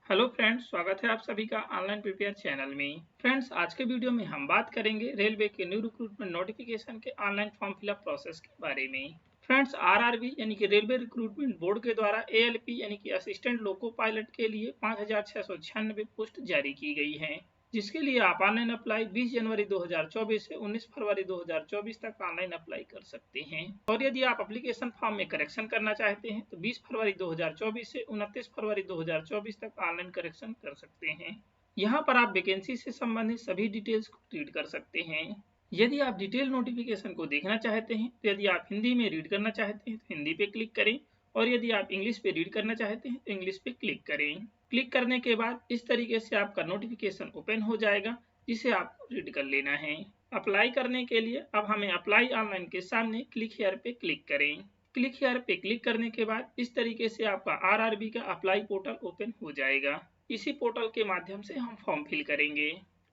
Hello friends, स्वागत है आप सभी का ऑनलाइन प्रिपेयर चैनल में। फ्रेंड्स, आज के वीडियो में हम बात करेंगे रेलवे के न्यू रिक्रूटमेंट नोटिफिकेशन के ऑनलाइन फॉर्म फिलअप प्रोसेस के बारे में। फ्रेंड्स, आरआरबी यानी कि रेलवे रिक्रूटमेंट बोर्ड के द्वारा एएलपी यानी कि असिस्टेंट लोको पायलट के लिए 5,696 पोस्ट जारी की गई हैं, जिसके लिए आप ऑनलाइन अप्लाई 20 जनवरी 2024 से 19 फरवरी 2024 तक ऑनलाइन अप्लाई कर सकते हैं। और यदि आप एप्लीकेशन फॉर्म में करेक्शन करना चाहते हैं तो 20 फरवरी 2024 से 29 फरवरी 2024 तक ऑनलाइन करेक्शन कर सकते हैं। यहाँ पर आप वैकेंसी से संबंधित सभी डिटेल्स को रीड कर सकते हैं। यदि आप डिटेल नोटिफिकेशन को देखना चाहते हैं तो यदि आप हिंदी में रीड करना चाहते हैं तो हिंदी पे क्लिक करें, और यदि आप इंग्लिश पे रीड करना चाहते हैं तो इंग्लिश पे क्लिक करें। क्लिक करने के बाद इस तरीके से आपका नोटिफिकेशन ओपन हो जाएगा, जिसे आपको रीड कर लेना है। अप्लाई करने के लिए अब हमें अप्लाई ऑनलाइन के सामने क्लिक हियर पे क्लिक करें। क्लिक हियर पे क्लिक करने के बाद इस तरीके से आपका आरआरबी का अप्लाई पोर्टल ओपन हो जाएगा। इसी पोर्टल के माध्यम से हम फॉर्म फिल करेंगे।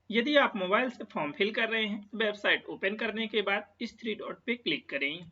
यदि आप मोबाइल से फॉर्म फिल कर रहे हैं तो वेबसाइट ओपन करने के बाद इस 3 डॉट पे क्लिक करें।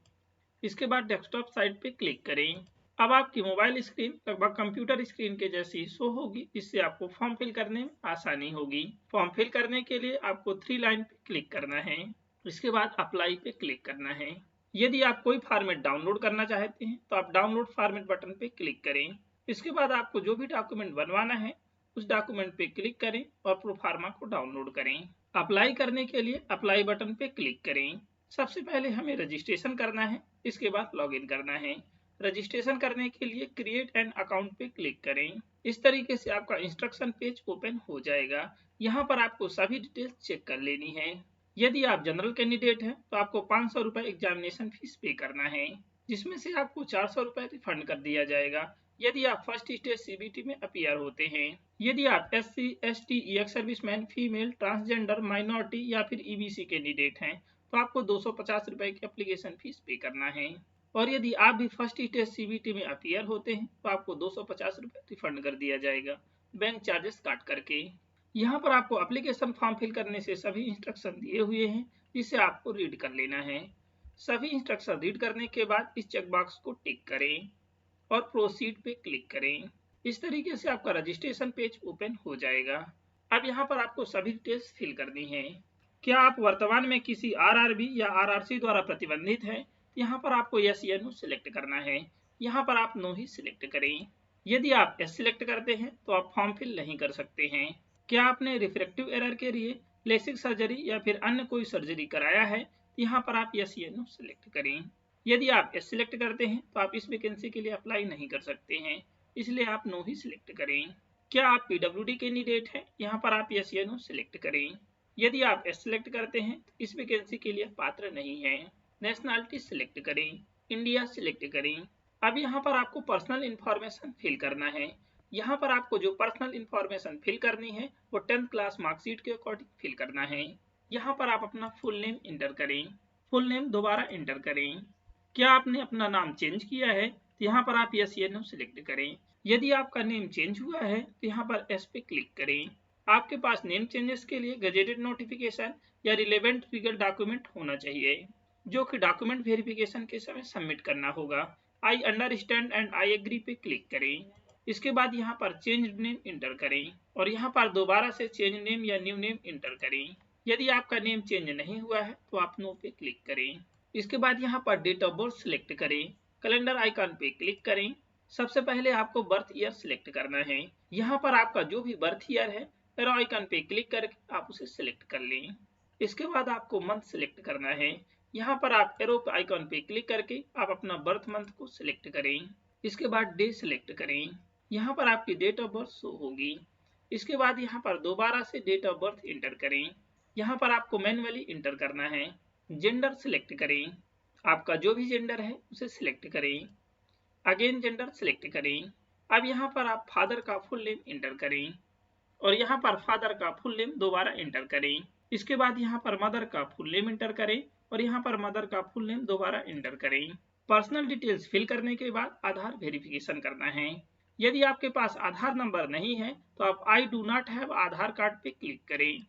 इसके बाद डेस्कटॉप साइट पे क्लिक करें। अब आपकी मोबाइल स्क्रीन लगभग कंप्यूटर स्क्रीन के जैसी शो होगी, जिससे आपको फॉर्म फिल करने में आसानी होगी। फॉर्म फिल करने के लिए आपको 3 लाइन पे क्लिक करना है। इसके बाद अप्लाई पे क्लिक करना है। यदि आप कोई फॉर्मेट डाउनलोड करना चाहते हैं तो आप डाउनलोड फॉर्मेट बटन पे क्लिक करें। इसके बाद आपको जो भी डॉक्यूमेंट बनवाना है उस डॉक्यूमेंट पे क्लिक करें और प्रोफार्मा को डाउनलोड करें। अप्लाई करने के लिए अप्लाई बटन पे क्लिक करें। सबसे पहले हमें रजिस्ट्रेशन करना है, इसके बाद लॉगिन करना है। रजिस्ट्रेशन करने के लिए क्रिएट एन अकाउंट पे क्लिक करें। इस तरीके से आपका इंस्ट्रक्शन पेज ओपन हो जाएगा। यहाँ पर आपको सभी डिटेल्स चेक कर लेनी है। यदि आप जनरल कैंडिडेट हैं तो आपको 500 रुपए एग्जामिनेशन फीस पे करना है, जिसमें से आपको 400 रुपए रिफंड कर दिया जाएगा यदि आप फर्स्ट स्टेज सीबीटी में अपीयर होते हैं। यदि आप SC, ST, ex serviceman, female, transgender, minority या फिर ईबीसी कैंडिडेट हैं तो आपको 250 रुपए की एप्लीकेशन फीस पे करना है। और यदि आप भी फर्स्ट स्टेज सीबीटी में अपीयर होते हैं तो आपको 250 रुपए रिफंड कर दिया जाएगा, बैंक चार्जेस काट करके। यहाँ पर आपको एप्लीकेशन फॉर्म फिल करने से सभी इंस्ट्रक्शन दिए हुए हैं, जिसे आपको रीड कर लेना है। सभी इंस्ट्रक्शन रीड करने के बाद इस चेकबॉक्स को टिक करें और प्रोसीड पे क्लिक करें। इस तरीके से आपका रजिस्ट्रेशन पेज ओपन हो जाएगा। अब यहाँ पर आपको सभी डिटेल्स फिल करनी है। क्या आप वर्तमान में किसी आरआरबी या आरआरसी द्वारा प्रतिबंधित हैं? यहाँ पर आपको यस या नो सिलेक्ट करना है। यहाँ पर आप नो ही सिलेक्ट करें। यदि आप यस सिलेक्ट करते हैं तो आप फॉर्म फिल नहीं कर सकते हैं। क्या आपने रिफ्रैक्टिव एरर के लिए लेसिक सर्जरी या फिर अन्य कोई सर्जरी कराया है? यहाँ पर आप यस या नो सिलेक्ट करें। यदि आप यस सिलेक्ट करते हैं तो आप इस वैकेंसी के लिए अप्लाई नहीं कर सकते हैं, इसलिए आप नो ही सिलेक्ट करें। क्या आप पीडब्ल्यूडी कैंडिडेट हैं? यहाँ पर आप यस या नो सिलेक्ट करें। यदि आप यस सिलेक्ट करते हैं तो इस वैकेंसी के लिए पात्र नहीं है। नेशनलिटी सिलेक्ट करें, इंडिया सिलेक्ट करें। अब यहाँ पर आपको पर्सनल इंफॉर्मेशन फिल करना है। यहाँ पर आपको जो पर्सनल इंफॉर्मेशन फिल करनी है वो 10th क्लास मार्कशीट के अकॉर्डिंग फिल करना है। यहाँ पर आप अपना फुल नेम इंटर करें। फुल नेम दोबारा इंटर करें। क्या आपने अपना नाम चेंज किया है तो यहाँ पर आप यस या नो सिलेक्ट करें। यदि आपका नेम चेंज हुआ है तो यहाँ पर एस पे क्लिक करें। आपके पास नेम चेंजेस के लिए गजेटेड नोटिफिकेशन या रिलेवेंट लीगल डॉक्यूमेंट होना चाहिए, जो कि डॉक्यूमेंट वेरिफिकेशन के समय सबमिट करना होगा। I understand and I agree पे क्लिक करें। इसके बाद यहाँ पर चेंज नेम इंटर करें और यहाँ पर दोबारा से चेंज नेम या न्यू नेम इंटर करें। यदि आपका नेम चेंज नहीं हुआ है तो आप नो पे क्लिक करें। इसके बाद यहाँ पर डेट ऑफ बर्थ सिलेक्ट करें। कैलेंडर आइकन पे क्लिक करें। सबसे पहले आपको बर्थ ईयर सिलेक्ट करना है। यहाँ पर आपका जो भी बर्थ ईयर है एरो आइकन पे क्लिक करके आप उसे सिलेक्ट कर लें। इसके बाद आपको मंथ सिलेक्ट करना है। यहाँ पर आप एरो आइकन पे क्लिक करके आप अपना बर्थ मंथ को सिलेक्ट करें। इसके बाद डे सिलेक्ट करें। यहाँ पर आपकी डेट ऑफ बर्थ शो होगी। इसके बाद यहाँ पर दोबारा से डेट ऑफ बर्थ इंटर करें। यहाँ पर आपको मैन्युअली इंटर करना है। जेंडर सिलेक्ट करें। आपका जो भी जेंडर है उसे सिलेक्ट करें। अगेन जेंडर सिलेक्ट करें। अब यहाँ पर आप फादर का फुल नेम इंटर करें और यहाँ पर फादर का फुल नेम दोबारा इंटर करें। इसके बाद यहाँ पर मदर का फुल नेम इंटर करें और यहाँ पर मदर का फुल नेम दोबारा इंटर करें। पर्सनल डिटेल्स फिल करने के बाद आधार वेरिफिकेशन करना है। यदि आपके पास आधार नंबर नहीं है तो आप I do not have Aadhaar card पे क्लिक करें।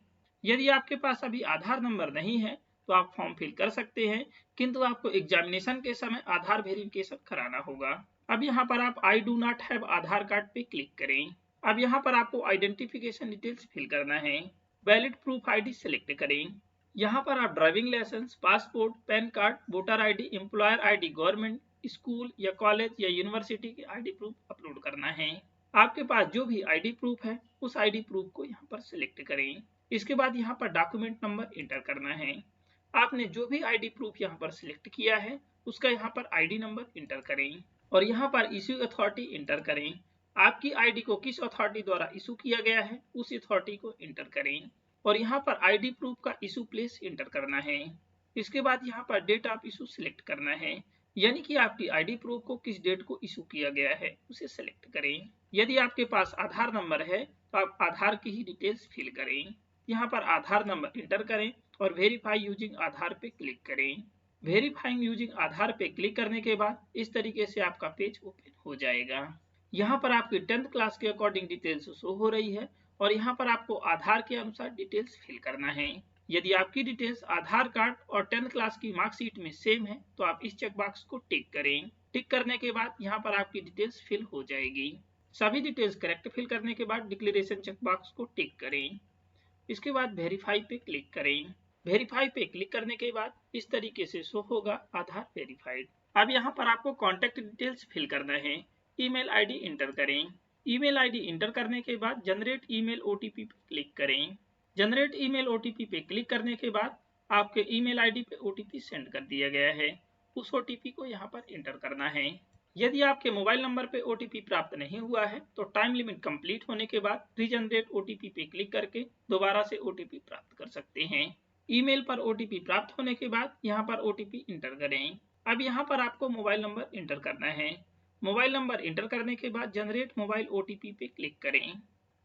यदि आपके पास अभी आधार नंबर नहीं है तो आप फॉर्म फिल कर सकते हैं, किंतु आपको एग्जामिनेशन के समय आधार वेरिफिकेशन कराना होगा। अब यहाँ पर आप I do not have Aadhaar card पे क्लिक करें। अब यहाँ पर आपको आइडेंटिफिकेशन डिटेल्स फिल करना है। वैलिड प्रूफ आईडी सिलेक्ट करें। यहाँ पर आप driving licence, passport, PAN card, voter ID, employer ID, government, school या कॉलेज या यूनिवर्सिटी की आईडी प्रूफ अपलोड करना है। आपके पास जो भी आईडी प्रूफ है उस आईडी प्रूफ को यहाँ पर सिलेक्ट करें। इसके बाद यहाँ पर डॉक्यूमेंट नंबर एंटर करना है। आपने जो भी आईडी प्रूफ यहाँ पर सिलेक्ट किया है उसका यहाँ पर आईडी नंबर एंटर करें और यहाँ पर इश्यू अथॉरिटी एंटर करें। आपकी आईडी को किस अथॉरिटी द्वारा इशू किया गया है उस अथॉरिटी को एंटर करें और यहाँ पर आईडी प्रूफ का इशू प्लेस एंटर करना है। इसके बाद यहाँ पर डेट ऑफ इशू सिलेक्ट करना है, यानी कि आपकी आईडी प्रूफ को किस डेट को इशू किया गया है उसे सिलेक्ट करें। यदि आपके पास आधार नंबर है तो आप आधार की ही डिटेल्स फिल करें। यहाँ पर आधार नंबर एंटर करें और वेरीफाई यूजिंग आधार पे क्लिक करें। वेरीफाइंग यूजिंग आधार पे क्लिक करने के बाद इस तरीके से आपका पेज ओपन हो जाएगा। यहाँ पर आपकी 10th क्लास के अकॉर्डिंग डिटेल्स शो हो रही है और यहाँ पर आपको आधार के अनुसार डिटेल्स फिल करना है। यदि आपकी डिटेल्स आधार कार्ड और 10th क्लास की मार्कशीट में सेम है तो आप इस चेक बॉक्स को टिक करें। टिक करने के बाद यहाँ पर आपकी डिटेल्स फिल हो जाएगी। सभी डिटेल्स करेक्ट फिल करने के बाद डिक्लेरेशन चेक बॉक्स को टिक करें। इसके बाद वेरीफाई पे क्लिक करें। वेरीफाई पे क्लिक करने के बाद इस तरीके से शो होगा आधार वेरीफाइड। अब यहाँ पर आपको कॉन्टेक्ट डिटेल्स फिल करना है। ईमेल आईडी एंटर करें। ईमेल आईडी एंटर करने के बाद जनरेट ईमेल ओटीपी पे क्लिक करें। जनरेट ईमेल ओटीपी पे क्लिक करने के बाद आपके ईमेल आईडी पे ओटीपी सेंड कर दिया गया है। उस ओटीपी को यहाँ पर एंटर करना है। यदि आपके मोबाइल नंबर पे ओटीपी प्राप्त नहीं हुआ है तो टाइम लिमिट कंप्लीट होने के बाद रीजनरेट ओटीपी पे क्लिक करके दोबारा से ओटीपी प्राप्त कर सकते हैं। ईमेल पर ओटीपी प्राप्त होने के बाद यहाँ पर ओटीपी इंटर करें। अब यहाँ पर आपको मोबाइल नंबर इंटर करना है। मोबाइल नंबर इंटर करने के बाद जनरेट मोबाइल ओटीपी पे क्लिक करें।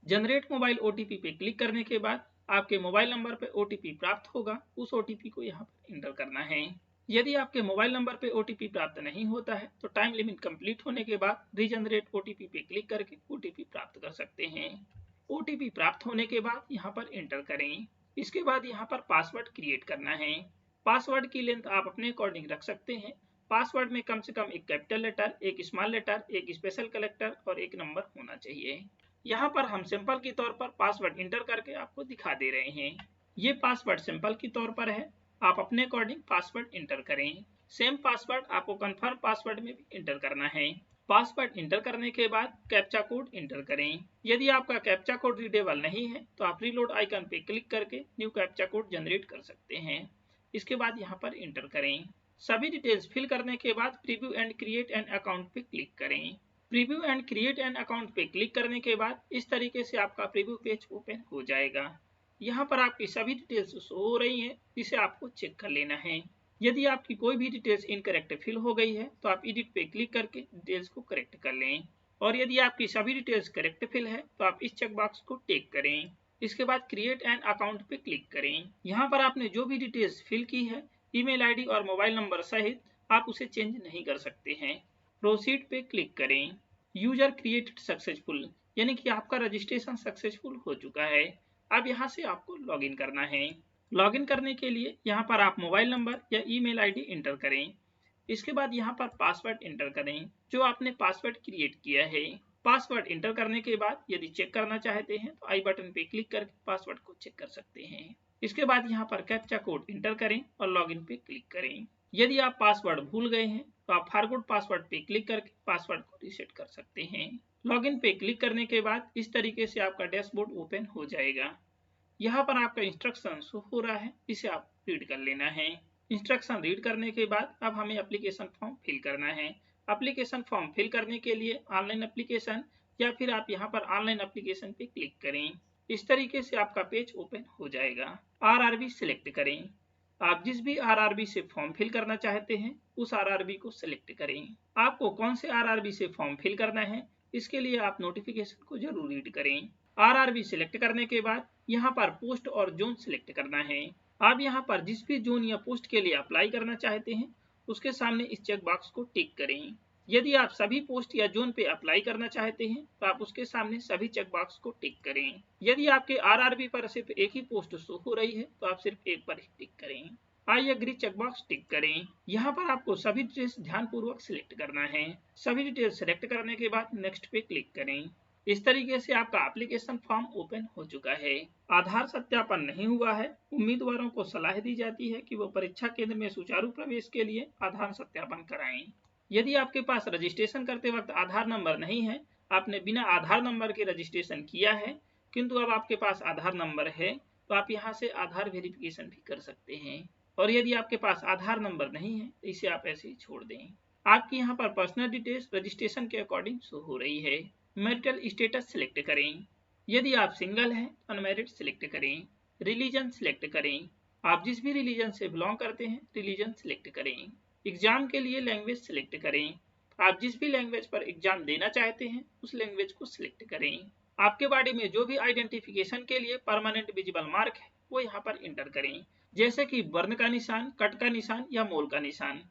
जनरेट मोबाइल ओटीपी पे क्लिक करने के बाद आपके मोबाइल नंबर पे ओटीपी प्राप्त होगा। उस ओटीपी को यहाँ पर इंटर करना है। यदि आपके मोबाइल नंबर पे ओटीपी प्राप्त नहीं होता है तो टाइम लिमिट कंप्लीट होने के बाद रीजनरेट ओटीपी पे क्लिक करके ओटीपी प्राप्त कर सकते हैं। ओटीपी प्राप्त होने के बाद यहाँ पर एंटर करें। इसके बाद यहाँ पर पासवर्ड क्रिएट करना है। पासवर्ड की लेंथ आप अपने अकॉर्डिंग रख सकते हैं। पासवर्ड में कम से कम एक कैपिटल लेटर, एक स्मॉल लेटर, एक स्पेशल कैरेक्टर और एक नंबर होना चाहिए। यहाँ पर हम सिंपल के तौर पर पासवर्ड इंटर करके आपको दिखा दे रहे हैं। ये पासवर्ड सिंपल के तौर पर है, आप अपने अकॉर्डिंग पासवर्ड इंटर करें। सेम पासवर्ड आपको कंफर्म पासवर्ड में भी इंटर करना है। पासवर्ड इंटर करने के बाद कैप्चा कोड इंटर करें। यदि आपका कैप्चा कोड रीडेबल नहीं है तो आप रीलोड आइकन पे क्लिक करके न्यू कैप्चा कोड जनरेट कर सकते हैं। इसके बाद यहाँ पर इंटर करें। सभी डिटेल्स फिल करने के बाद preview and create an account पे क्लिक करें। Preview and create an account पे क्लिक करने के बाद इस तरीके से आपका प्रीव्यू पेज ओपन हो जाएगा। यहाँ पर आपकी सभी डिटेल्स शो हो रही हैं, इसे आपको चेक कर लेना है। यदि आपकी कोई भी डिटेल्स इनकरेक्ट फिल हो गई है तो आप एडिट पे क्लिक करके डिटेल्स को करेक्ट कर लें और यदि आपकी सभी डिटेल्स करेक्ट फिल है तो आप इस चेक बॉक्स को टिक करें। इसके बाद क्रिएट एन अकाउंट पे क्लिक करें। यहाँ पर आपने जो भी डिटेल्स फिल की है ईमेल आईडी और मोबाइल नंबर सहित आप उसे चेंज नहीं कर सकते हैं। प्रोसीड पे क्लिक करें। यूजर क्रिएटेड सक्सेसफुल, यानी कि आपका रजिस्ट्रेशन सक्सेसफुल हो चुका है। अब यहाँ से आपको लॉगिन करना है। लॉगिन करने के लिए यहाँ पर आप मोबाइल नंबर या ईमेल आईडी एंटर करें। इसके बाद यहाँ पर पासवर्ड एंटर करें जो आपने पासवर्ड क्रिएट किया है। पासवर्ड एंटर करने के बाद यदि चेक करना चाहते हैं तो आई बटन पे क्लिक करके पासवर्ड को चेक कर सकते हैं। इसके बाद यहाँ पर कैप्चा कोड एंटर करें और लॉगिन पे क्लिक करें। यदि आप पासवर्ड भूल गए हैं तो आप फॉरगॉट पासवर्ड पे क्लिक करके पासवर्ड को रीसेट कर सकते हैं। लॉगिन पे क्लिक करने के बाद इस तरीके से आपका डैशबोर्ड ओपन हो जाएगा। यहाँ पर आपका इंस्ट्रक्शन शो हो रहा है, इसे आप रीड कर लेना है। इंस्ट्रक्शन रीड करने के बाद अब हमें एप्लीकेशन फॉर्म फिल करना है। एप्लीकेशन फॉर्म फिल करने के लिए ऑनलाइन एप्लीकेशन या फिर आप यहाँ पर ऑनलाइन एप्लीकेशन पे क्लिक करें। इस तरीके से आपका पेज ओपन हो जाएगा। आरआरबी सिलेक्ट करें। आप जिस भी आरआरबी से फॉर्म फिल करना चाहते हैं उस आरआरबी को सिलेक्ट करें। आपको कौन से आरआरबी से फॉर्म फिल करना है इसके लिए आप नोटिफिकेशन को जरूर रीड करें। आरआरबी सिलेक्ट करने के बाद यहाँ पर पोस्ट और जोन सिलेक्ट करना है। आप यहाँ पर जिस भी जोन या पोस्ट के लिए अप्लाई करना चाहते हैं उसके सामने इस चेक बॉक्स को टिक करें। यदि आप सभी पोस्ट या जोन पे अप्लाई करना चाहते हैं तो आप उसके सामने सभी चेक बॉक्स को टिक करें। यदि आपके आरआरबी पर सिर्फ एक ही पोस्ट शो हो रही है तो आप सिर्फ एक पर ही टिक करें। आई एग्री चेक बॉक्स टिक करें। यहाँ पर आपको सभी डिटेल्स ध्यानपूर्वक सिलेक्ट करना है। सभी डिटेल्स सिलेक्ट करने के बाद नेक्स्ट पे क्लिक करें। इस तरीके से आपका एप्लीकेशन फॉर्म ओपन हो चुका है। आधार सत्यापन नहीं हुआ है। उम्मीदवारों को सलाह दी जाती है कि वो परीक्षा केंद्र में सुचारू प्रवेश के लिए आधार सत्यापन कराएं। यदि आपके पास रजिस्ट्रेशन करते वक्त आधार नंबर नहीं है, आपने बिना आधार नंबर के रजिस्ट्रेशन किया है, किंतु अब आपके पास आधार नंबर है, तो आप यहाँ से आधार वेरिफिकेशन भी कर सकते हैं। और यदि आपके पास आधार नंबर नहीं है तो इसे आप ऐसे ही छोड़ दें। आपकी यहाँ पर पर्सनल डिटेल्स रजिस्ट्रेशन के अकॉर्डिंग शो हो रही है। मैरिटल स्टेटस सिलेक्ट करें। यदि आप सिंगल हैं तो अनमैरिड सिलेक्ट करें। रिलीजन सिलेक्ट करें। आप जिस भी रिलीजन से बिलोंग करते हैं रिलीजन सिलेक्ट करें। एग्जाम के लिए लैंग्वेज सिलेक्ट करें। आप जिस भी लैंग्वेज पर एग्जाम देना चाहते हैं उस लैंग्वेज को सिलेक्ट करें। आपके बॉडी में जो भी आइडेंटिफिकेशन के लिए परमानेंट विजिबल मार्क है वो यहाँ पर इंटर करें, जैसे कि वर्ण का निशान, कट का निशान या मोल का निशान।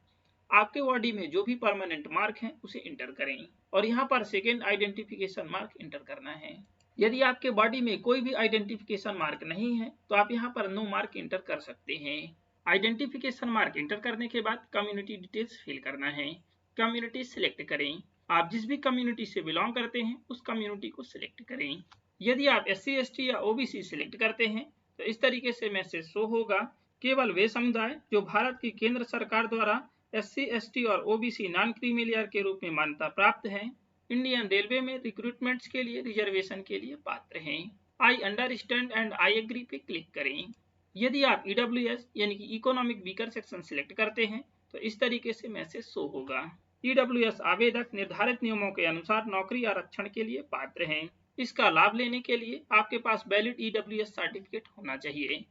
आपके बॉडी में जो भी परमानेंट मार्क है उसे इंटर करें और यहाँ पर सेकेंड आइडेंटिफिकेशन मार्क इंटर करना है। यदि आपके बॉडी में कोई भी आइडेंटिफिकेशन मार्क नहीं है तो आप यहाँ पर नो मार्क इंटर कर सकते हैं। आइडेंटिफिकेशन मार्क इंटर करने के बाद कम्युनिटी डिटेल्स फिल करना है। कम्युनिटी सिलेक्ट करें। आप जिस भी कम्युनिटी से बिलोंग करते हैं उस कम्युनिटी को सिलेक्ट करें। यदि आप SC ST या OBC सिलेक्ट करते हैं तो इस तरीके से मैसेज शो होगा, केवल वे समुदाय जो भारत की केंद्र सरकार द्वारा SC ST और OBC नॉन क्रीमी लेयर के रूप में मान्यता प्राप्त हैं, इंडियन रेलवे में रिक्रूटमेंट्स के लिए रिजर्वेशन के लिए पात्र हैं। I understand and I agree पे क्लिक करें। यदि आप EWS यानी कि इकोनॉमिक वीकर सेक्शन सिलेक्ट करते हैं तो इस तरीके से मैसेज शो होगा। EWS आवेदक निर्धारित नियमों के अनुसार नौकरी आरक्षण के लिए पात्र हैं। इसका लाभ लेने के लिए आपके पास वैलिड EWS सर्टिफिकेट होना चाहिए,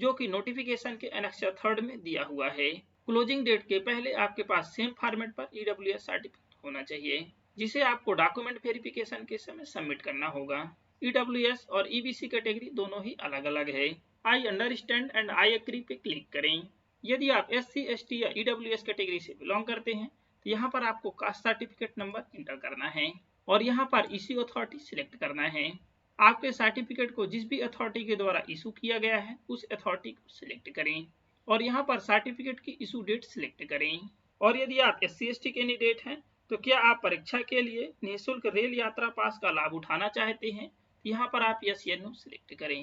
जो कि नोटिफिकेशन के एनेक्सर 3 में दिया हुआ है। क्लोजिंग डेट के पहले आपके पास सेम फॉर्मेट पर EWS सर्टिफिकेट होना चाहिए, जिसे आपको डॉक्यूमेंट वेरिफिकेशन के समय सबमिट करना होगा। EWS और EBC कैटेगरी दोनों ही अलग अलग है। I understand and I agree पे क्लिक करें। यदि आप SC ST या EWS कैटेगरी से बिलोंग करते हैं तो यहाँ पर आपको कास्ट सर्टिफिकेट नंबर इंटर करना है और यहाँ पर इश्यू अथॉरिटी सिलेक्ट करना है। आपके सर्टिफिकेट को जिस भी अथॉरिटी के द्वारा इशू किया गया है उस अथॉरिटी को सिलेक्ट करें और यहाँ पर सर्टिफिकेट की इशू डेट सिलेक्ट करें। और यदि आप SC ST कैंडिडेट हैं तो क्या आप परीक्षा के लिए निःशुल्क रेल यात्रा पास का लाभ उठाना चाहते हैं, तो यहाँ पर आप यस या नो सिलेक्ट करें।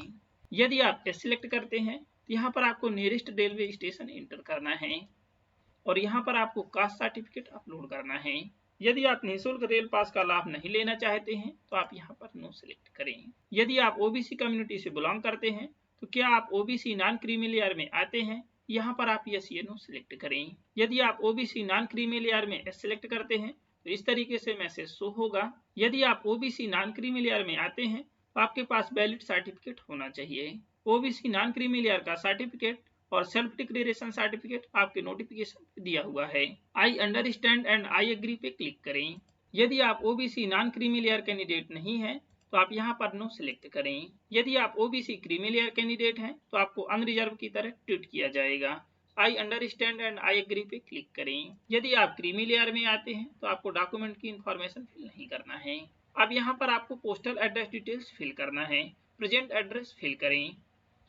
यदि आप यस सिलेक्ट करते हैं तो यहाँ पर आपको नियरेस्ट रेलवे स्टेशन इंटर करना है और यहाँ पर आपको कास्ट सर्टिफिकेट अपलोड करना है। यदि आप निःशुल्क रेल पास का लाभ नहीं लेना चाहते हैं तो आप यहाँ पर नो सिलेक्ट करें। यदि आप OBC कम्युनिटी से बिलोंग करते हैं तो क्या आप OBC नॉन क्रीमी लेयर में आते हैं, यहाँ पर आप यस या नो सिलेक्ट करें। यदि आप OBC नॉन क्रीमी लेयर में एस सिलेक्ट करते हैं तो इस तरीके से मैसेज शो होगा। यदि आप OBC नॉन क्रीमी लेयर में आते हैं तो आपके पास वैलिड सर्टिफिकेट होना चाहिए। OBC नॉन क्रीमी लेयर का सर्टिफिकेट और सेल्फ डिक्लेरेशन सर्टिफिकेट आपके नोटिफिकेशन पे दिया हुआ है। I understand and I agree पे क्लिक करें। यदि आप OBC non creamy layer candidate नहीं है तो आप यहाँ पर नो सिलेक्ट करें। यदि आप OBC क्रीमी लेयर कैंडिडेट हैं तो आपको अनरिजर्व की तरह ट्रीट किया जाएगा। I understand and I agree पे क्लिक करें। यदि आप क्रीमी लेयर में आते हैं तो आपको डॉक्यूमेंट की इंफॉर्मेशन फिल नहीं करना है। अब यहाँ पर आपको पोस्टल एड्रेस डिटेल्स फिल करना है। प्रेजेंट एड्रेस फिल करें।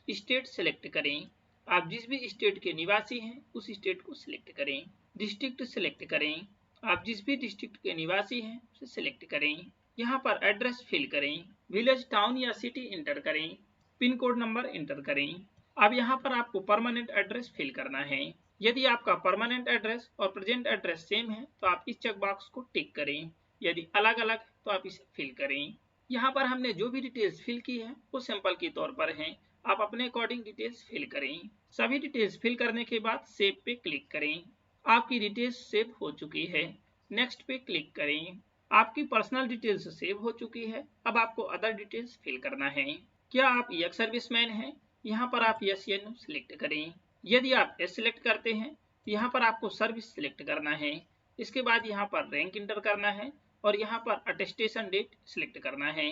स्टेट सिलेक्ट करें। आप जिस भी स्टेट के निवासी हैं उस स्टेट को सिलेक्ट करें। डिस्ट्रिक्ट सिलेक्ट करें। आप जिस भी डिस्ट्रिक्ट के निवासी हैं उसे सिलेक्ट करें। यहाँ पर एड्रेस फिल करें। विलेज, टाउन या सिटी इंटर करें। पिन कोड नंबर इंटर करें। अब यहाँ पर आपको परमानेंट एड्रेस फिल करना है। यदि आपका परमानेंट एड्रेस और प्रेजेंट एड्रेस सेम है तो आप इस चेक बॉक्स को टिक करें। यदि अलग अलग तो आप इसे फिल करें। यहाँ पर हमने जो भी डिटेल्स फिल की है वो सैंपल के तौर पर हैं। आप अपने अकॉर्डिंग डिटेल्स फिल करें। सभी डिटेल्स फिल करने के बाद सेव पे क्लिक करें। आपकी डिटेल्स सेव हो चुकी है। नेक्स्ट पे क्लिक करें। आपकी पर्सनल डिटेल्स सेव हो चुकी है। अब आपको अदर डिटेल्स फिल करना है। क्या आप एक्स सर्विसमैन हैं? यहाँ पर आप यस या नो सिलेक्ट करें। यदि आप यस सिलेक्ट करते हैं तो यहाँ पर आपको सर्विस सिलेक्ट करना है। इसके बाद यहाँ पर रैंक इंटर करना है और यहाँ पर अटेस्टेशन डेट सिलेक्ट करना है।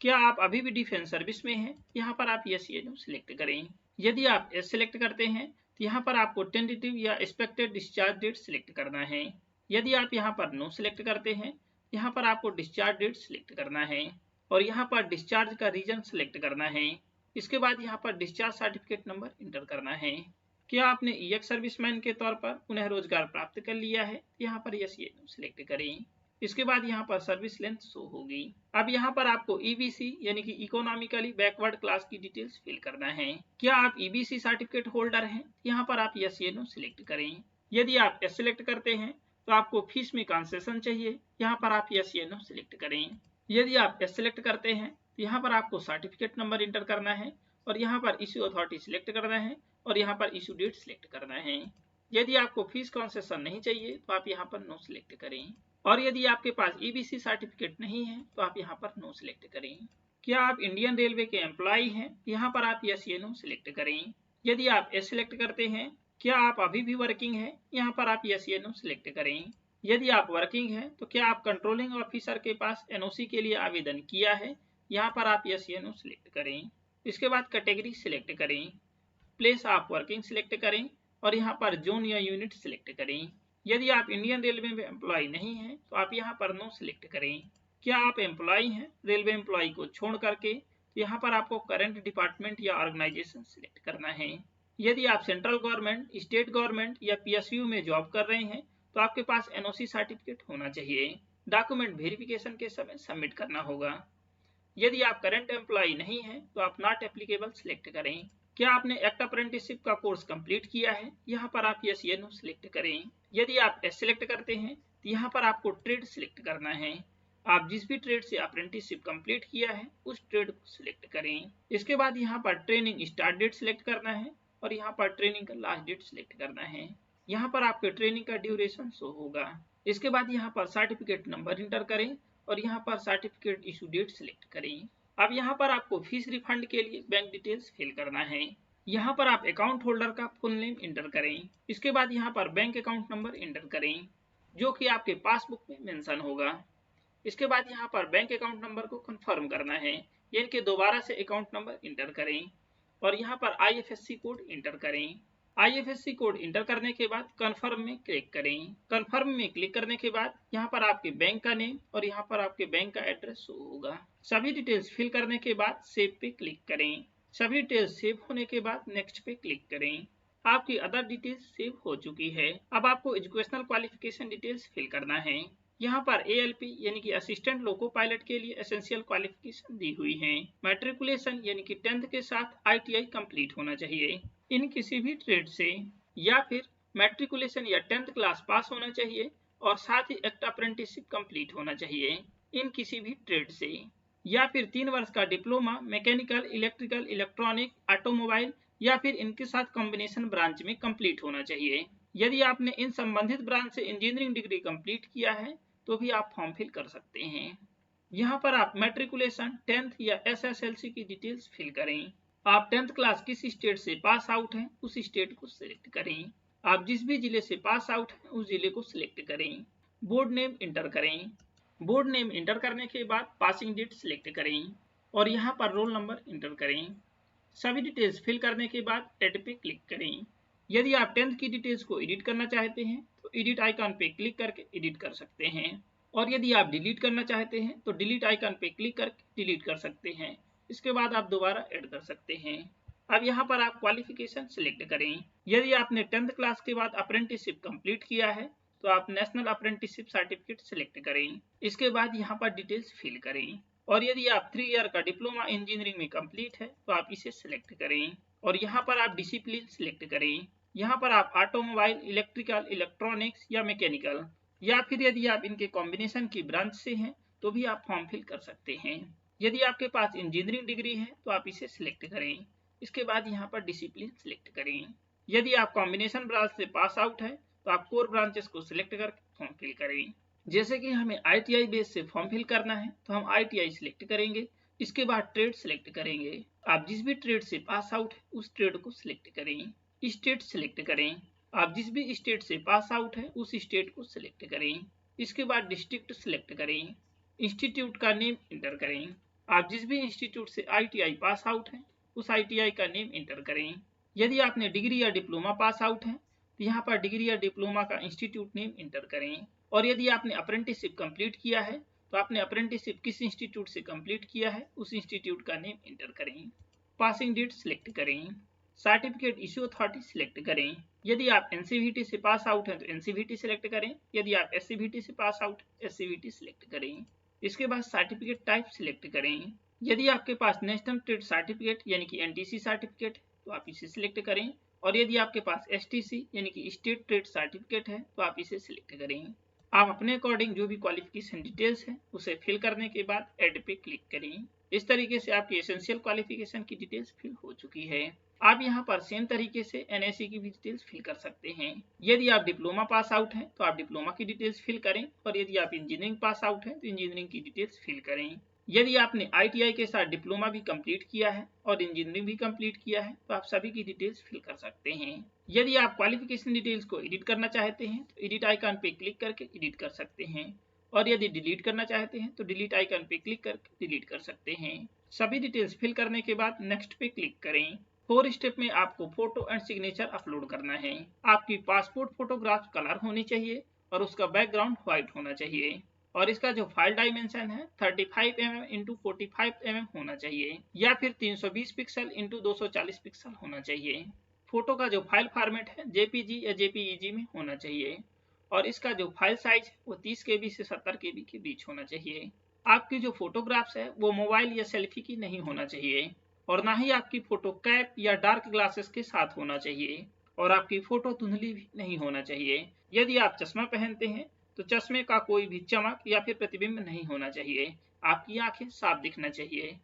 क्या आप अभी भी डिफेंस सर्विस में हैं? यहाँ पर आप यस या नो सिलेक्ट करें। यदि आप यस सिलेक्ट करते हैं तो यहाँ पर आपको टेंटेटिव या एक्सपेक्टेड डिस्चार्ज डेट सिलेक्ट करना है। यदि आप यहाँ पर नो सिलेक्ट करते हैं यहाँ पर आपको डिस्चार्ज डेट सिलेक्ट करना है और यहाँ पर डिस्चार्ज का रीजन सिलेक्ट करना है। इसके बाद यहाँ पर डिस्चार्ज सर्टिफिकेट नंबर इंटर करना है। क्या आपने एक्स सर्विसमैन के तौर पर पुनः रोजगार प्राप्त कर लिया है? यहाँ पर यस या नो सिलेक्ट करें। इसके बाद यहाँ पर सर्विस लेंथ शो होगी। अब यहाँ पर आपको EBC यानी कि इकोनॉमिकली बैकवर्ड क्लास की डिटेल्स फिल करना है। क्या आप EBC सर्टिफिकेट होल्डर हैं? यहाँ पर आप यस या नो सिलेक्ट करें। यदि आप यस सिलेक्ट करते हैं तो आपको फीस में कंसेशन चाहिए, यहाँ पर आप यस या नो सिलेक्ट करें। यदि आप यस सिलेक्ट करते हैं तो यहाँ पर आपको सर्टिफिकेट नंबर इंटर करना है और यहाँ पर इश्यू अथॉरिटी सिलेक्ट करना है और यहाँ पर इश्यू डेट सिलेक्ट करना है। यदि आपको फीस कंसेशन नहीं चाहिए तो आप यहाँ पर नो सिलेक्ट करें और यदि आपके पास EBC सर्टिफिकेट नहीं है तो आप यहाँ पर नो सिलेक्ट करें। क्या आप इंडियन रेलवे के एम्प्लॉय हैं? यहाँ पर आप यस या नो सिलेक्ट करें। यदि आप यस सिलेक्ट करते हैं क्या आप अभी भी वर्किंग है? यहाँ पर आप यस या नो सिलेक्ट करें। यदि आप वर्किंग हैं तो क्या आप कंट्रोलिंग ऑफिसर के पास NOC के लिए आवेदन किया है? यहाँ पर आप यस या नो सिलेक्ट करें। इसके बाद कैटेगरी सिलेक्ट करें, प्लेस ऑफ वर्किंग सिलेक्ट करें और यहाँ पर जोन या यूनिट सिलेक्ट करें। यदि आप इंडियन रेलवे में एम्प्लॉय नहीं हैं तो आप यहाँ पर नो सिलेक्ट करें। क्या आप एम्प्लॉय हैं रेलवे एम्प्लॉय को छोड़ करके? तो यहाँ पर आपको करंट डिपार्टमेंट या ऑर्गेनाइजेशन सिलेक्ट करना है। यदि आप सेंट्रल गवर्नमेंट, स्टेट गवर्नमेंट या PSU में जॉब कर रहे हैं तो आपके पास NOC सर्टिफिकेट होना चाहिए। डॉक्यूमेंट वेरिफिकेशन के समय सबमिट करना होगा। यदि आप करंट एम्प्लॉय नहीं हैं तो आप नॉट एप्लीकेबल सिलेक्ट करें। क्या आपने एक्ट अप्रेंटिसशिप का कोर्स कंप्लीट किया है? यहाँ पर आप यस या नो सिलेक्ट करें। यदि आप यस सिलेक्ट करते हैं तो यहाँ पर आपको ट्रेड सिलेक्ट करना है। आप जिस भी ट्रेड से अप्रेंटिसशिप कंप्लीट किया है उस ट्रेड को सिलेक्ट करें। इसके बाद यहाँ पर ट्रेनिंग स्टार्ट डेट सिलेक्ट करना है और यहाँ पर ट्रेनिंग का लास्ट डेट सिलेक्ट करना है। यहाँ पर आपके ट्रेनिंग का ड्यूरेशन शो होगा। इसके बाद यहाँ पर सर्टिफिकेट नंबर इंटर करें और यहाँ पर सर्टिफिकेट इशू डेट सिलेक्ट करें। अब यहाँ पर आपको फीस रिफंड के लिए बैंक डिटेल्स फिल करना है। यहाँ पर आप अकाउंट होल्डर का फुल नेम इंटर करें। इसके बाद यहाँ पर बैंक अकाउंट नंबर इंटर करें जो कि आपके पासबुक में मेंशन होगा। इसके बाद यहाँ पर बैंक अकाउंट नंबर को कंफर्म करना है, यानी कि दोबारा से अकाउंट नंबर इंटर करें और यहाँ पर IFSC कोड इंटर करें। IFSC कोड इंटर करने के बाद कंफर्म में क्लिक करें। कंफर्म में क्लिक करने के बाद यहाँ पर आपके बैंक का नेम और यहाँ पर आपके बैंक का एड्रेस शो होगा। सभी डिटेल्स फिल करने के बाद सेव पे क्लिक करें। सभी डिटेल्स सेव होने के बाद नेक्स्ट पे क्लिक करें। आपकी अदर डिटेल्स सेव हो चुकी है। अब आपको एजुकेशनल क्वालिफिकेशन डिटेल्स फिल करना है। यहाँ पर ALP यानी कि असिस्टेंट लोको पायलट के लिए एसेंशियल क्वालिफिकेशन दी हुई है। मैट्रिकुलेशन यानी कि 10th के साथ ITI कंप्लीट होना चाहिए इन किसी भी ट्रेड से, या फिर मैट्रिकुलेशन या 10th क्लास पास होना चाहिए और साथ ही एक्ट अप्रेंटिसशिप कंप्लीट होना चाहिए इन किसी भी ट्रेड से, या फिर 3 वर्ष का diploma mechanical, electrical, electronic, automobile या फिर इनके साथ कॉम्बिनेशन ब्रांच में कंप्लीट होना चाहिए। यदि आपने इन संबंधित ब्रांच से इंजीनियरिंग डिग्री कंप्लीट किया है तो भी आप फॉर्म फिल कर सकते हैं। यहाँ पर आप मैट्रिकुलेशन, 10th या SSLC की डिटेल्स फिल करें। आप 10th क्लास किस स्टेट से पास आउट हैं उस स्टेट को सिलेक्ट करें। आप जिस भी जिले से पास आउट हैं उस जिले को सिलेक्ट करें। बोर्ड नेम इंटर करें। बोर्ड नेम इंटर करने के बाद पासिंग डेट सिलेक्ट करें और यहाँ पर रोल नंबर इंटर करें। सभी डिटेल्स फिल करने के बाद एड पे क्लिक करें। यदि आप 10th की डिटेल्स को एडिट करना चाहते हैं तो एडिट आइकन पे क्लिक करके एडिट कर सकते हैं और यदि आप डिलीट करना चाहते हैं तो डिलीट आइकन पे क्लिक करके डिलीट कर सकते हैं। इसके बाद आप दोबारा ऐड कर सकते हैं। अब यहाँ पर आप क्वालिफिकेशन सिलेक्ट करें। यदि आपने 10th क्लास के बाद अप्रेंटिसशिप कंप्लीट किया है तो आप नेशनल अप्रेंटिसशिप सर्टिफिकेट सिलेक्ट करें। इसके बाद यहाँ पर डिटेल्स फिल करें और यदि आप 3 ईयर का डिप्लोमा इंजीनियरिंग में कंप्लीट है तो आप इसे सिलेक्ट करें और यहाँ पर आप डिसिप्लिन सिलेक्ट करें। यहाँ पर आप ऑटोमोबाइल, इलेक्ट्रिकल, इलेक्ट्रॉनिक्स या मैकेनिकल, या फिर यदि आप इनके कॉम्बिनेशन की ब्रांच से हैं तो भी आप फॉर्म फिल कर सकते हैं। यदि आपके पास इंजीनियरिंग डिग्री है तो आप इसे सिलेक्ट करें। इसके बाद यहाँ पर डिसिप्लिन सिलेक्ट करें। यदि आप कॉम्बिनेशन ब्रांच से पास आउट है तो आप कोर ब्रांचेस को सिलेक्ट करके फॉर्म फिल करें। जैसे कि हमें ITI बेस से फॉर्म फिल करना है तो हम ITI सिलेक्ट करेंगे। इसके बाद ट्रेड सिलेक्ट करेंगे। आप जिस भी ट्रेड से पास आउट है उस ट्रेड को सिलेक्ट करें। स्टेट सिलेक्ट करें। आप जिस भी स्टेट से पास आउट है उस स्टेट को सिलेक्ट करें। इसके बाद डिस्ट्रिक्ट सिलेक्ट करें। इंस्टीट्यूट का नेम इंटर करें। आप जिस भी इंस्टीट्यूट से ITI पास आउट है उस ITI का नेम इंटर करें। यदि आपने डिग्री या डिप्लोमा पास आउट है तो यहाँ पर डिग्री या डिप्लोमा का इंस्टीट्यूट नेम इंटर करें और यदि आपने अप्रेंटिसशिप कंप्लीट किया है तो आपने अप्रेंटिसशिप किस इंस्टीट्यूट से कंप्लीट किया है उस इंस्टीट्यूट का नेम इंटर करें। पासिंग डेट सिलेक्ट करें। सर्टिफिकेट इश्यू अथॉरिटी सिलेक्ट करें। यदि आप एनसीवीटी से पास आउट हैं तो एनसीवीटी सिलेक्ट करें। यदि आप एससीवीटी से पास आउट एससीवीटी सिलेक्ट करें। इसके बाद सर्टिफिकेट टाइप सिलेक्ट करें। यदि आपके पास नेशनल ट्रेड सर्टिफिकेट यानी कि एनटीसी सर्टिफिकेट तो आप इसे सिलेक्ट करें, और यदि आपके पास एसटीसी यानी कि स्टेट ट्रेड सर्टिफिकेट है तो आप इसे सिलेक्ट करें। आप अपने अकॉर्डिंग जो भी क्वालिफिकेशन डिटेल्स है उसे फिल करने के बाद ऐड पे क्लिक करें। इस तरीके से आपकी एसेंशियल क्वालिफिकेशन की डिटेल्स फिल हो चुकी है। आप यहाँ पर सेम तरीके से एनआईसी की भी डिटेल्स फिल कर सकते हैं। यदि आप डिप्लोमा पास आउट हैं तो आप डिप्लोमा की डिटेल्स फिल करें, और यदि आप इंजीनियरिंग पास आउट हैं तो इंजीनियरिंग की डिटेल्स फिल करें। यदि आपने आईटीआई के साथ डिप्लोमा भी कंप्लीट किया है और इंजीनियरिंग भी कंप्लीट किया है तो आप सभी की डिटेल्स फिल कर सकते हैं। यदि आप क्वालिफिकेशन डिटेल्स को एडिट करना चाहते हैं तो एडिट आइकन पे क्लिक करके एडिट कर सकते हैं, और यदि डिलीट करना चाहते हैं तो डिलीट आइकन पे क्लिक करके डिलीट कर सकते हैं। सभी डिटेल्स फिल करने के बाद नेक्स्ट पे क्लिक करें। 4 स्टेप में आपको फोटो एंड सिग्नेचर अपलोड करना है। आपकी पासपोर्ट फोटोग्राफ कलर होनी चाहिए और उसका बैकग्राउंड व्हाइट होना चाहिए, और इसका जो फाइल डायमेंशन है 35 mm इंटू 45 mm होना चाहिए, या फिर 320 पिक्सल इंटू 240 पिक्सल होना चाहिए। फोटो का जो फाइल फॉर्मेट है जेपीजी या जेपीईजी में होना चाहिए, और इसका जो फाइल साइज है वो 30 KB से 70 KB के बीच होना चाहिए। आपकी जो फोटोग्राफ्स है वो मोबाइल या सेल्फी की नहीं होना चाहिए, और ना ही आपकी फोटो कैप या डार्क ग्लासेस के साथ होना चाहिए, और आपकी फोटो धुंधली भी नहीं होना चाहिए। यदि आप चश्मा पहनते हैं तो चश्मे का कोई भी चमक या फिर प्रतिबिंब नहीं होना चाहिए। आपकी आंखें साफ दिखना चाहिए,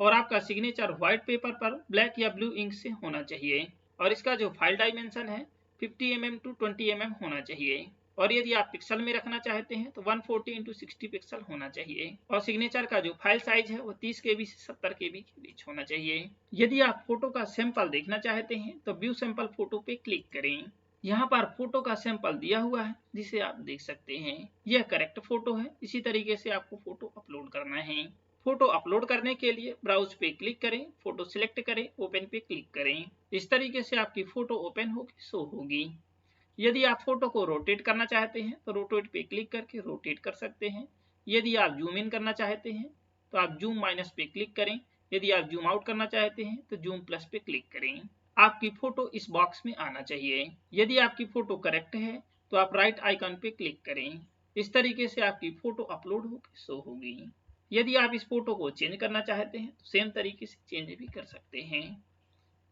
और आपका सिग्नेचर व्हाइट पेपर पर ब्लैक या ब्लू इंक से होना चाहिए, और इसका जो फाइल डायमेंशन है 50 mm टू 20 mm होना चाहिए, और यदि आप पिक्सल में रखना चाहते हैं तो 140 इंटू 60 पिक्सल होना चाहिए, और सिग्नेचर का जो फाइल साइज है वो 30 KB से 70 KB के बीच होना चाहिए। यदि आप फोटो का सैंपल देखना चाहते हैं तो व्यू सैंपल फोटो पे क्लिक करें। यहाँ पर फोटो का सैंपल दिया हुआ है जिसे आप देख सकते हैं। यह करेक्ट फोटो है। इसी तरीके से आपको फोटो अपलोड करना है। फोटो अपलोड करने के लिए ब्राउज पे क्लिक करें, फोटो सिलेक्ट करें, ओपन पे क्लिक करें। इस तरीके से आपकी फोटो ओपन होकर शो होगी। यदि आप फोटो को रोटेट करना चाहते हैं तो रोटेट पे क्लिक करके रोटेट कर सकते हैं। यदि आप जूम इन करना चाहते हैं तो आप जूम माइनस पे क्लिक करें। यदि आप जूम आउट करना चाहते हैं तो जूम प्लस पे क्लिक करें। आपकी फोटो इस बॉक्स में आना चाहिए। यदि आपकी फोटो करेक्ट है तो आप राइट आइकन पे क्लिक करें। इस तरीके से आपकी फोटो अपलोड होकर शो होगी। यदि आप इस फोटो को चेंज करना चाहते हैं तो सेम तरीके से चेंज भी कर सकते हैं।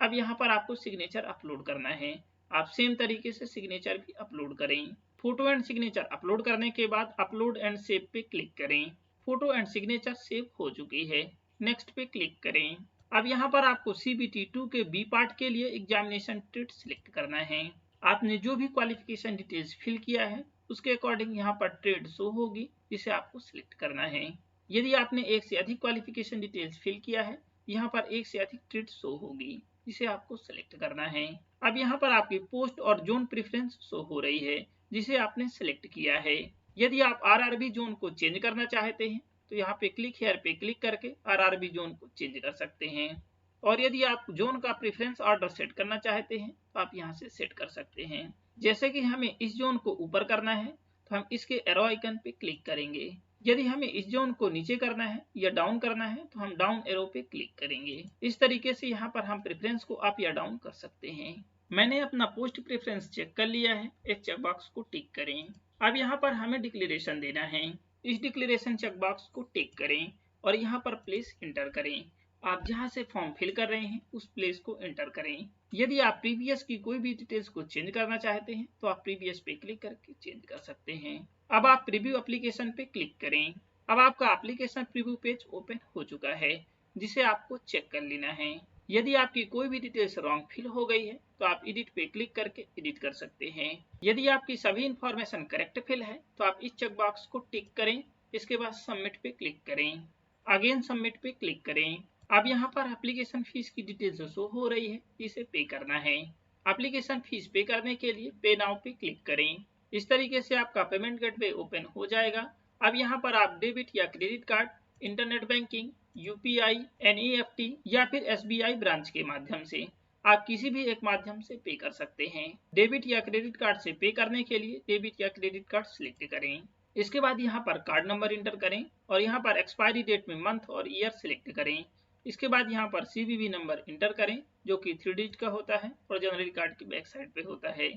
अब यहाँ पर आपको सिग्नेचर अपलोड करना है। आप सेम तरीके से सिग्नेचर भी अपलोड करें। फोटो एंड सिग्नेचर अपलोड करने के बाद अपलोड एंड सेव पे क्लिक करें। फोटो एंड सिग्नेचर सेव हो चुकी है। नेक्स्ट पे क्लिक करें। अब यहाँ पर आपको CBT 2 के बी पार्ट के लिए एग्जामिनेशन ट्रेड सिलेक्ट करना है। आपने जो भी क्वालिफिकेशन डिटेल्स फिल किया है उसके अकॉर्डिंग यहाँ पर ट्रेड शो होगी, जिसे आपको सिलेक्ट करना है। यदि आपने एक से अधिक क्वालिफिकेशन डिटेल्स फिल किया है, यहाँ पर एक से अधिक ट्रेड शो होगी, जिसे आपको सिलेक्ट करना है। अब यहाँ पर आपकी पोस्ट और जोन प्रेफरेंस शो हो रही है, जिसे आपने सिलेक्ट किया है। यदि आप RRB जोन को चेंज करना चाहते हैं तो यहाँ पे क्लिक हेयर पे क्लिक करके RRB जोन को चेंज कर सकते हैं, और यदि आप जोन का प्रेफरेंस ऑर्डर सेट करना चाहते हैं तो आप यहाँ से सेट कर सकते हैं। जैसे कि हमें इस जोन को ऊपर करना है तो हम इसके एरो आइकन पे क्लिक करेंगे। यदि हमें इस जोन को नीचे करना है या डाउन करना है तो हम डाउन एरो पे क्लिक करेंगे। इस तरीके से यहाँ पर हम प्रेफरेंस को अप या डाउन कर सकते हैं। मैंने अपना पोस्ट प्रेफरेंस चेक कर लिया है। इस चेक बॉक्स को टिक करें। अब यहाँ पर हमें डिक्लेरेशन देना है। इस डिक्लेरेशन चेक बॉक्स को टिक करें और यहाँ पर प्लेस इंटर करें। आप जहाँ से फॉर्म फिल कर रहे हैं उस प्लेस को एंटर करें। यदि आप प्रीवियस की कोई भी डिटेल्स को चेंज करना चाहते हैं तो आप प्रीवियस पे क्लिक करके चेंज कर सकते हैं। अब आप प्रीव्यू एप्लीकेशन पे क्लिक करें। अब आपका एप्लीकेशन प्रीव्यू पेज ओपन हो चुका है, जिसे आपको चेक कर लेना है। यदि आपकी कोई भी डिटेल्स रॉन्ग फिल हो गई है तो आप एडिट पे क्लिक करके एडिट कर सकते हैं। यदि आपकी सभी इंफॉर्मेशन करेक्ट फिल है तो आप इस चेक बॉक्स को टिक करें। इसके बाद सबमिट पे क्लिक करें। अगेन सबमिट पे क्लिक करें। अब यहाँ पर एप्लीकेशन फीस की डिटेल्स शो हो रही है, इसे पे करना है। एप्लीकेशन फीस पे करने के लिए पे नाउ पे क्लिक करें। इस तरीके से आपका पेमेंट गेटवे ओपन हो जाएगा। अब यहाँ पर आप डेबिट या credit card, internet banking, UPI, NEFT या फिर SBI ब्रांच के माध्यम से आप किसी भी एक माध्यम से पे कर सकते हैं। डेबिट या क्रेडिट कार्ड से पे करने के लिए डेबिट या क्रेडिट कार्ड सिलेक्ट करें। इसके बाद यहाँ पर कार्ड नंबर इंटर करें और यहाँ पर एक्सपायरी डेट में मंथ और ईयर सिलेक्ट करें। इसके बाद यहाँ पर CVV नंबर इंटर करें जो कि 3 डिजिट का होता है और जनरली कार्ड की बैक साइड पे होता है।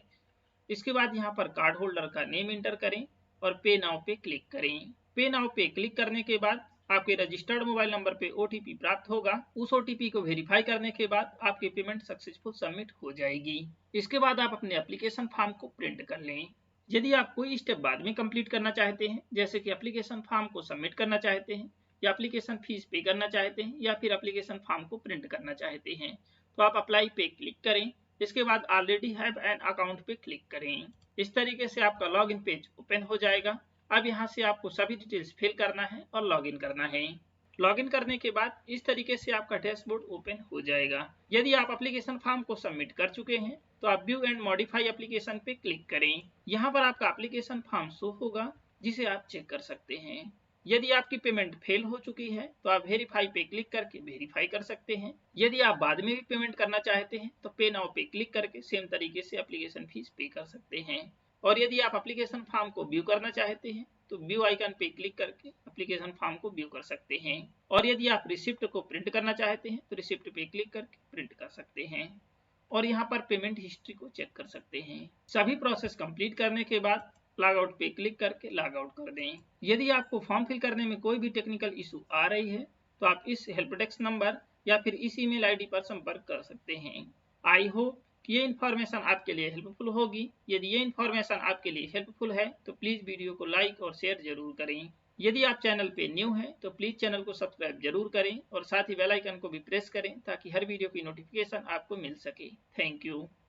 इसके बाद यहाँ पर कार्ड होल्डर का नेम इंटर करें और पे नाउ पे क्लिक करें। पे नाउ पे क्लिक करने के बाद आपके रजिस्टर्ड मोबाइल नंबर पे OTP प्राप्त होगा। उस OTP को वेरीफाई करने के बाद आपकी पेमेंट सक्सेसफुल सबमिट हो जाएगी। इसके बाद आप अपने एप्लीकेशन फॉर्म को प्रिंट कर लें। यदि आप कोई स्टेप बाद में कंप्लीट करना चाहते हैं, जैसे कि एप्लीकेशन फॉर्म को सबमिट करना चाहते हैं या एप्लीकेशन फीस पे करना चाहते हैं या फिर एप्लीकेशन फॉर्म को प्रिंट करना चाहते हैं, तो आप अप्लाई पे क्लिक करें। इसके बाद ऑलरेडी हैव एन अकाउंट पे क्लिक करें। इस तरीके से आपका लॉगिन पेज ओपन हो जाएगा। अब यहाँ से आपको सभी डिटेल्स फिल करना है और लॉगिन करना है। लॉगिन करने के बाद इस तरीके से आपका डैशबोर्ड ओपन हो जाएगा। यदि आप एप्लीकेशन फॉर्म को सबमिट कर चुके हैं तो आप व्यू एंड मॉडिफाई एप्लीकेशन पे क्लिक करें। यहाँ पर आपका एप्लीकेशन फॉर्म शो होगा जिसे आप चेक कर सकते हैं। यदि आपकी पेमेंट फेल हो चुकी है तो आप वेरीफाई पे क्लिक करके वेरीफाई कर सकते हैं। यदि आप बाद में भी पेमेंट करना चाहते हैं तो पे नाउ पे क्लिक करके सेम तरीके से एप्लीकेशन फीस पे कर सकते हैं। और यदि आप एप्लीकेशन फॉर्म को व्यू करना चाहते हैं तो व्यू आइकन पे क्लिक करके एप्लीकेशन फॉर्म को व्यू कर सकते हैं। और यदि आप रिसिप्ट को प्रिंट करना चाहते हैं तो रिसिप्ट पे क्लिक करके प्रिंट कर सकते हैं और यहाँ पर पेमेंट हिस्ट्री को चेक कर सकते हैं। सभी प्रोसेस कंप्लीट करने के बाद लॉग आउट पे क्लिक करके लॉग आउट कर दें। यदि आपको फॉर्म फिल करने में कोई भी टेक्निकल इशू आ रही है तो आप इस हेल्प डेस्क नंबर या फिर इस ईमेल आईडी पर संपर्क कर सकते हैं। आई होप कि ये इन्फॉर्मेशन आपके लिए हेल्पफुल होगी। यदि ये इन्फॉर्मेशन आपके लिए हेल्पफुल है तो प्लीज वीडियो को लाइक और शेयर जरूर करें। यदि आप चैनल पे न्यू हैं तो प्लीज चैनल को सब्सक्राइब जरूर करें और साथ ही बेल आइकन को भी प्रेस करें ताकि हर वीडियो की नोटिफिकेशन आपको मिल सके। Thank you.